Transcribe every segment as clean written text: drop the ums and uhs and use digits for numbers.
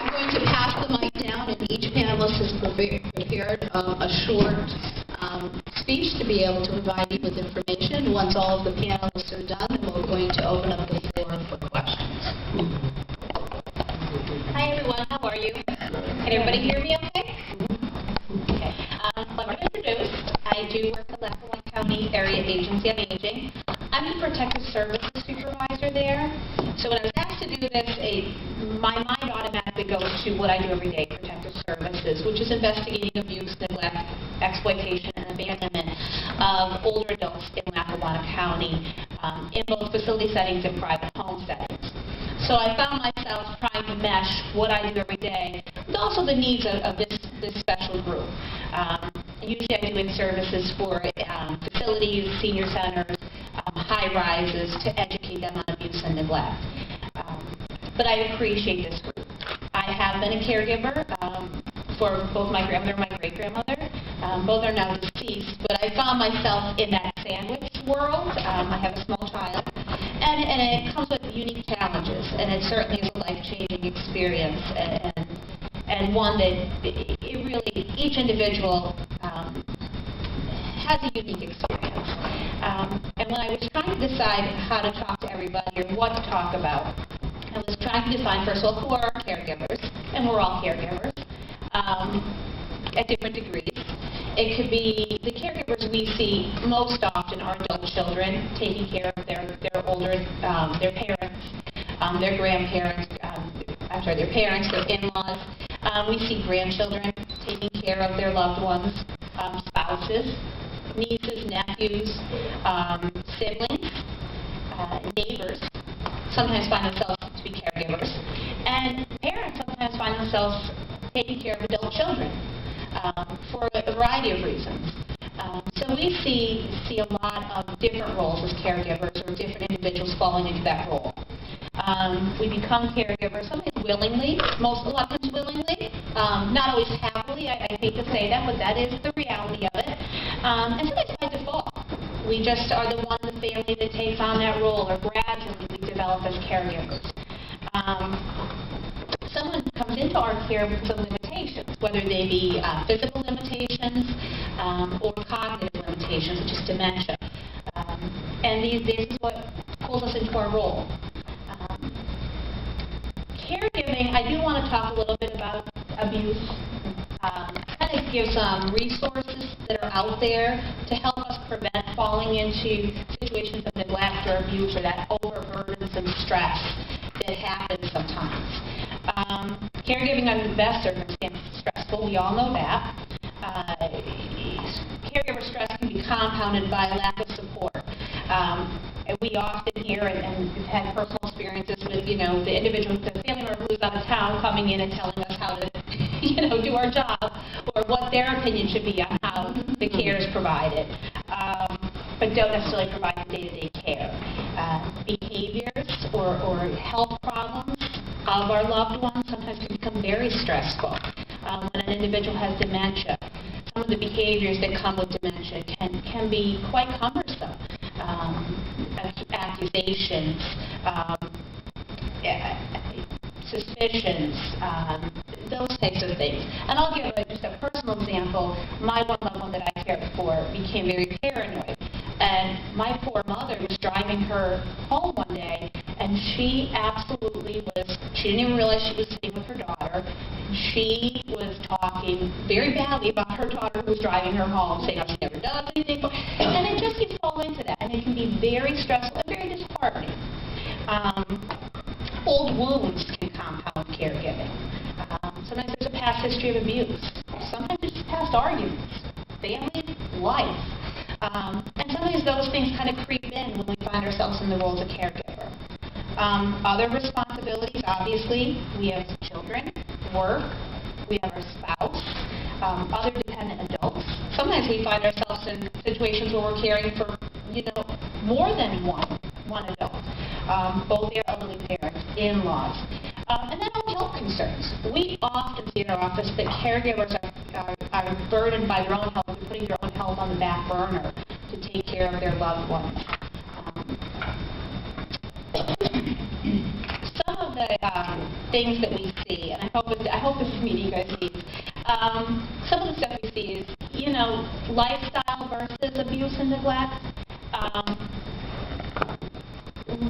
I'm going to pass the mic down, and each panelist has prepared a short speech to be able to provide you with information. Once all of the panelists are done, then we're going to open up the floor for questions. Hi everyone, how are you? Can everybody hear me okay? Okay. Let me introduce. I do work at Lackawanna County Area Agency on Aging. I'm the Protective Services Supervisor there. So when I was asked to do this, my mind automatically goes to what I do every day, Protective Services, which is investigating abuse, neglect, exploitation, and abandonment of older adults in Lackawanna County, in both facility settings and private home settings. So I found myself trying to mesh what I do every day with also the needs of this special group. Usually I do in services for facilities, senior centers, high-rises, to educate them on abuse and neglect. But I appreciate this group. I have been a caregiver for both my grandmother and my great-grandmother. Both are now deceased, but I found myself in that sandwich world. I have a small child, and it comes with unique challenges, and it certainly is a life-changing experience, and one that it really, each individual has a unique experience. And when I was trying to decide how to talk to everybody or what to talk about, I was trying to define, first of all, who are our caregivers, and we're all caregivers at different degrees. It could be the caregivers we see most often are adult children taking care of their older, their parents, their grandparents, their parents, their in-laws. We see grandchildren taking care of their loved ones, spouses, nieces, nephews, siblings, neighbors sometimes find themselves to be caregivers, and parents sometimes find themselves taking care of adult children for a variety of reasons. So we see a lot of different roles as caregivers, or different individuals falling into that role. We become caregivers sometimes willingly, a lot of times willingly, not always happily. I hate to say that, but that is the reality of it. And sometimes by default. We just are the one in the family that takes on that role, or gradually we develop as caregivers. Someone comes into our care with some limitations, whether they be physical limitations or cognitive limitations, such as dementia. And this is what pulls us into our role. Caregiving, I do want to talk a little bit about abuse. Kind of give some resources that are out there to help us prevent falling into situations of neglect or abuse, or that overburdensome stress that happens sometimes. Caregiving under the best circumstances is stressful. We all know that. Caregiver stress can be compounded by a lack of support. We often hear and have had personal experiences with, the individual, the family member who's out of town coming in and telling us how to, do our job, or what their opinion should be on how the care is provided, but don't necessarily provide the day-to-day care. Behaviors or health problems of our loved ones sometimes can become very stressful. When an individual has dementia, some of the behaviors that come with dementia can be quite cumbersome. Accusations, suspicions, those types of things. And I'll give just a personal example. My one loved one that I cared for became very paranoid. And my poor mother was driving her home one day, and she didn't even realize she was sitting with her daughter. She was talking very badly about her daughter who was driving her home, saying how she never does anything. And it just gets fall into that, and it can be very stressful and very disheartening. Old wounds can compound caregiving. Sometimes there's a past history of abuse. Sometimes it's just past arguments, family, life. And sometimes those things kind of creep in when we find ourselves in the role as a caregiver. Other responsibilities, obviously, we have children, work, we have our spouse, other dependent adults. Sometimes we find ourselves in situations where we're caring for, more than one adult, both their elderly parents, in-laws. And then home health concerns. We often see in our office that caregivers are burdened by their own health, putting their own health on the back burner to take care of their loved ones. Some of the things that we see, and I I hope this is meeting you guys' needs. Some of the stuff we see is, lifestyle versus abuse and neglect.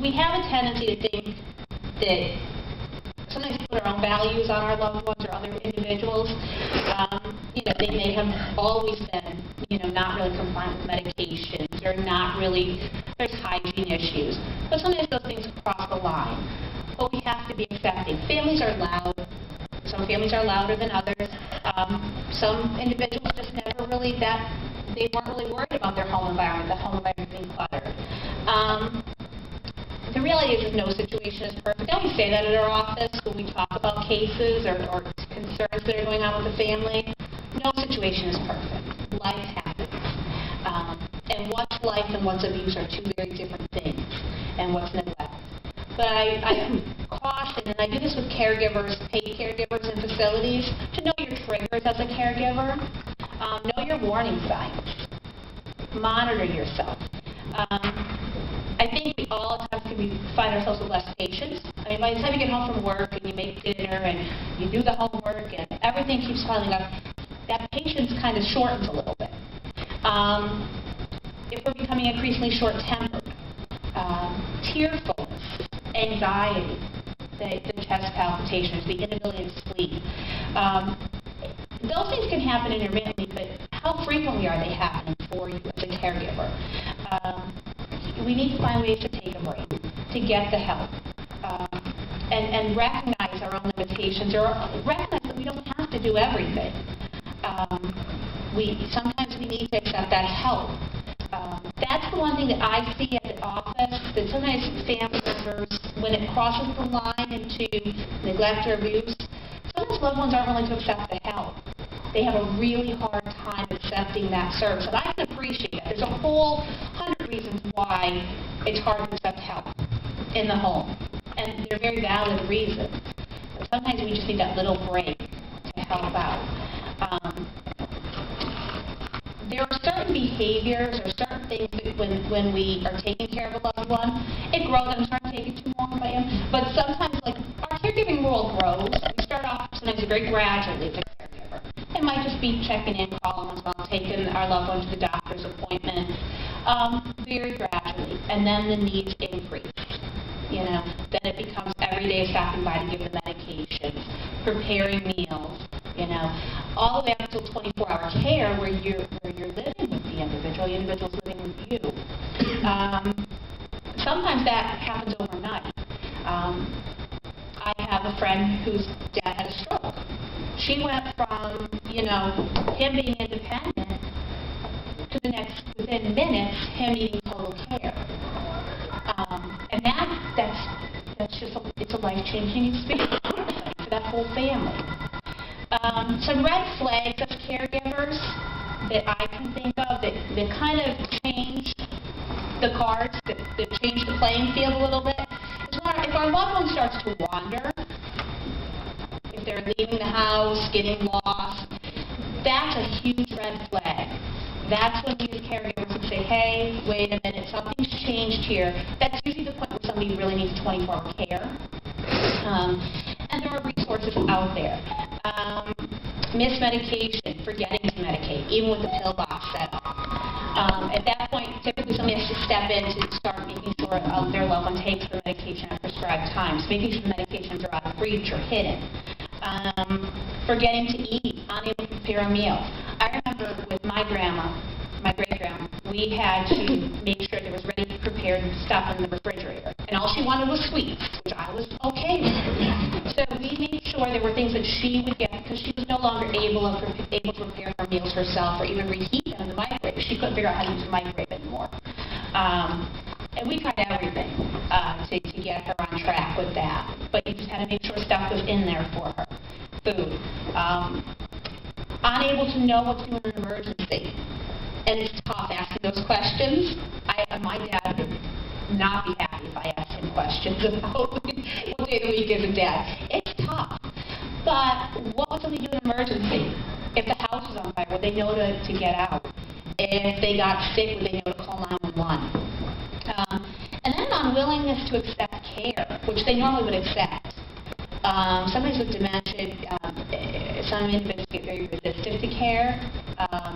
We have a tendency to think that sometimes we put our own values on our loved ones or other individuals. They may have always been, not really compliant with medications or not really, there's hygiene issues. But sometimes those things cross the line. But we have to be accepting. Families are loud. Some families are louder than others. Some individuals just never really they weren't really worried about their home environment, the home environment being cluttered. The reality is no situation is perfect. I always say that at our office when we talk about cases or concerns that are going on with the family. No situation is perfect. Life happens. And what's life and what's abuse are two very different things, and what's neglect. But I caution, and I do this with caregivers, paid caregivers in facilities, to know your triggers as a caregiver. Know your warning signs. Monitor yourself. I think we all at times find ourselves with less patience. I mean, by the time you get home from work and you make dinner and you do the homework and everything keeps piling up, that patience kind of shortens a little bit. If we're becoming increasingly short-tempered, tearfulness, anxiety, the chest palpitations, the inability to sleep, those things can happen intermittently, but how frequently are they happening for you as a caregiver? We need to find ways to take a break, to get the help, and recognize our own limitations, or recognize that we don't have to do everything. Sometimes we need to accept that help. That's the one thing that I see at the office, that sometimes family members, when it crosses the line into neglect or abuse, sometimes loved ones aren't willing to accept the help. They have a really hard time accepting that service. And I can appreciate it. There's a whole 100 reasons why it's hard to accept help in the home. And they're very valid reasons. But sometimes we just need that little break to help out. There are certain behaviors or certain things that when we are taking care of a loved one, it grows. I'm trying to take it too long by him. But sometimes, our caregiving world grows. We start off sometimes very gradually as a caregiver. It might just be checking in, calling once in a while, taking our loved one to the doctor's appointment, very gradually. And then the needs increase. Then it becomes every day stopping by to give the medications, preparing meals, all the way up until 24-hour care where you're living with the individual's living with you. Sometimes that happens overnight. I have a friend whose dad had a stroke. She went from, him being independent to the next, within minutes, him needing total care. And that's just it's a life-changing experience for that whole family. Some red flags as caregivers that I can think of that kind of change the cards, that change the playing field a little bit, is if our loved one starts to wander, if they're leaving the house, getting lost, that's a huge red flag. That's when we as caregivers would say, hey, wait a minute, something's changed here. That's usually the point where somebody really needs 24-hour care. And there are resources out there. Missed medication, forgetting to medicate, even with the pill box set up. At that point, typically somebody has to step in to start making sure their loved one takes the medication at prescribed times, making sure the medications are out of reach or hidden. Forgetting to eat, unable to prepare a meal. I remember with my grandma, my great-grandma, we had to make sure there was ready prepared stuff in the refrigerator. And all she wanted was sweets, which I was okay with. So we made sure there were things that she would get because she was no longer able to prepare her meals herself or even reheat them in the microwave. She couldn't figure out how to use the microwave anymore. And we tried everything to get her on track with that. But you just had to make sure stuff was in there for her. Food. Unable to know what to do in an emergency. And it's tough asking those questions. My dad would not be happy if I asked him questions about what day of the week is a dad. It's tough. But what would somebody do in an emergency? If the house was on fire, would they know to get out? If they got sick, would they know to call 911? And then unwillingness to accept care, which they normally would accept. Somebody with dementia, some individuals get very resistant to care.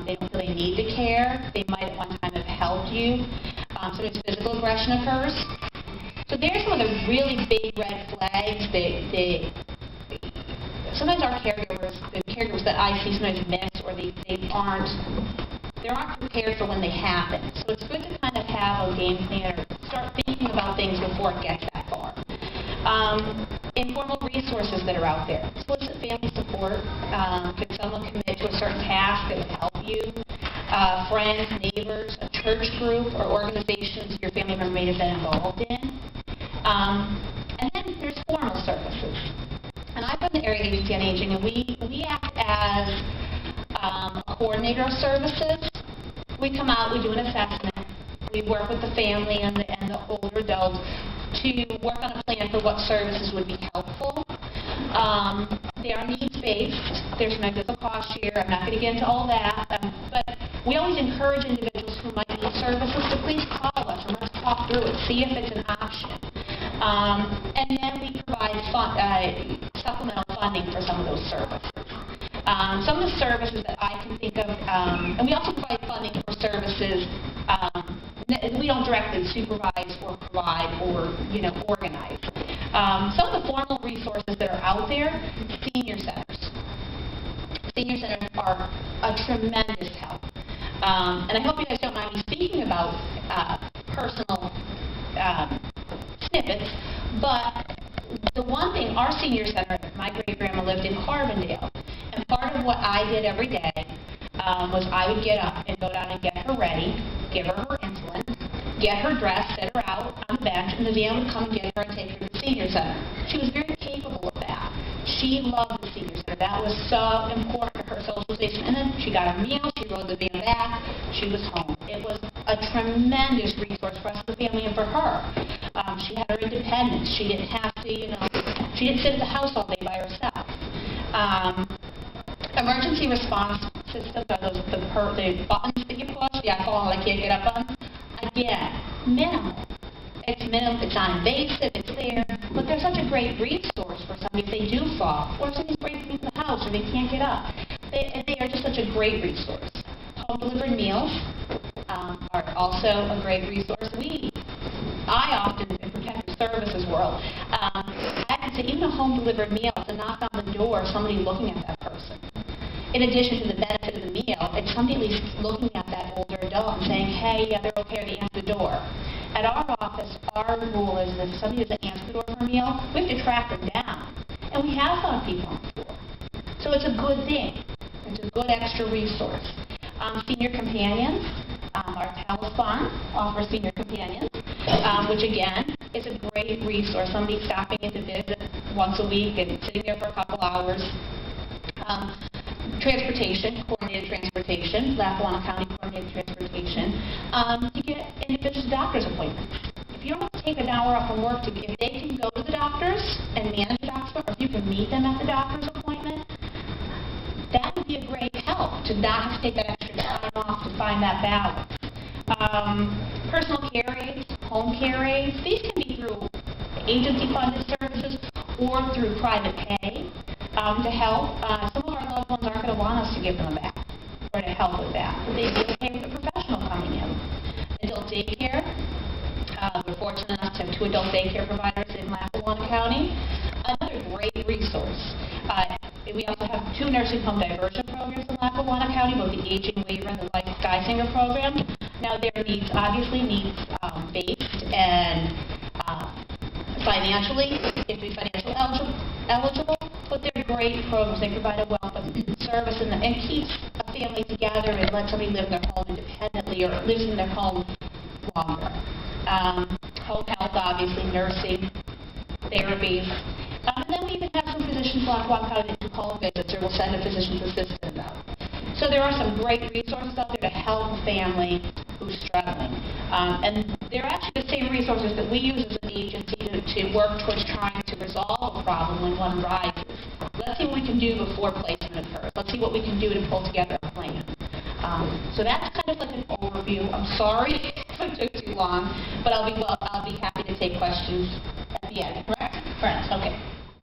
They don't feel they need the care. They might at one time have helped you. Sometimes physical aggression occurs. So there's some of the really big red flags that sometimes our caregivers, the caregivers that I see sometimes miss, or they aren't prepared for when they happen. So it's good to kind of have a game plan or start thinking about things before it gets that far. Informal resources that are out there. Solicit family support. Could someone commit to a certain task that would help you? Friends, neighbors, a church group, or organizations your family member may have been involved in. And then there's formal services. And I've been the Area Agency on Aging, and we act as a coordinator of services. We come out, we do an assessment, we work with the family and the older adults to work on a plan for what services would be helpful. They are needs-based. There's a cost share. I'm not going to get into all that. But we always encourage individuals who might need services to please call us and let's talk through it, see if it's an option. And then we provide supplemental funding for some of those services. Some of the services that I can think of, and we also provide funding for services we don't directly supervise or provide or organize. Some of the formal resources that are out there, senior centers. Senior centers are a tremendous help. And I hope you guys don't mind me speaking about personal snippets, but the one thing, our senior center, my great-grandma lived in Carbondale, and part of what I did every day was I would get up and go down and get her ready, give her her insulin, get her dressed, set her out on the bench, and the van would come and get her and take her to the senior center. She was very capable of that. She loved the senior center. That was so important to her socialization. And then she got her meal, she rode the van back, she was home. It was a tremendous resource for us as a family and for her. She had her independence. She didn't have to, she didn't sit at the house all day by herself. Emergency response systems are the buttons that you push, the I call I can't get up on. Again, minimal. It's minimal, it's non-invasive, it's there, but they're such a great resource for somebody if they do fall, or if somebody's breaking into the house or they can't get up. They are just such a great resource. Home-delivered meals are also a great resource. I often, in protective services world, I have to say even a home-delivered meal, it's a knock on the door, somebody looking at that person. In addition to the benefit of the meal, it's somebody at least looking at that older adult and saying, hey, yeah, they're okay, they answer the door. At our office, our rule is that if somebody doesn't answer the door for a meal, we have to track them down. And we have found people on the floor. So it's a good thing. It's a good extra resource. Senior companions, our telethon offers senior companions, which again is a great resource. Somebody stopping in to visit once a week and sitting there for a couple hours. Transportation, coordinated transportation, Lackawanna County coordinated transportation, to get individuals doctor's appointments. If you don't have to take an hour off from work, if they can go to the doctors and manage the doctor's appointment, or if you can meet them at the doctor's appointment, that would be a great help to not have to take that extra time off to find that balance. Personal care aides, home care aides, these can be through agency-funded services or through private pay. To help. Some of our loved ones aren't going to want us to give them a bath or to help with that. But they'd be okay with a professional coming in. Adult daycare. We're fortunate enough to have 2 adult daycare providers in Lackawanna County. Another great resource. We also have 2 nursing home diversion programs in Lackawanna County, both the Aging Waiver and the Life Sky Singer program. Now, their needs, obviously, needs-based and financially, if you're financially eligible, but they're great programs. They provide a wealth of service and keeps a family together and let somebody live in their home independently or lives in their home longer. Home health, obviously, nursing, therapies. And then we even have some physicians in Lackawanna County that do home visits or will send a physician's assistant out. So there are some great resources out there to help a family who's struggling. And they're actually the same resources that we use as an agency to work towards trying to resolve a problem when one arises. Let's see what we can do before placement occurs. Let's see what we can do to pull together a plan. So that's kind of like an overview. I'm sorry if I took too long, but I'll be happy to take questions at the end. Correct? Correct. Okay.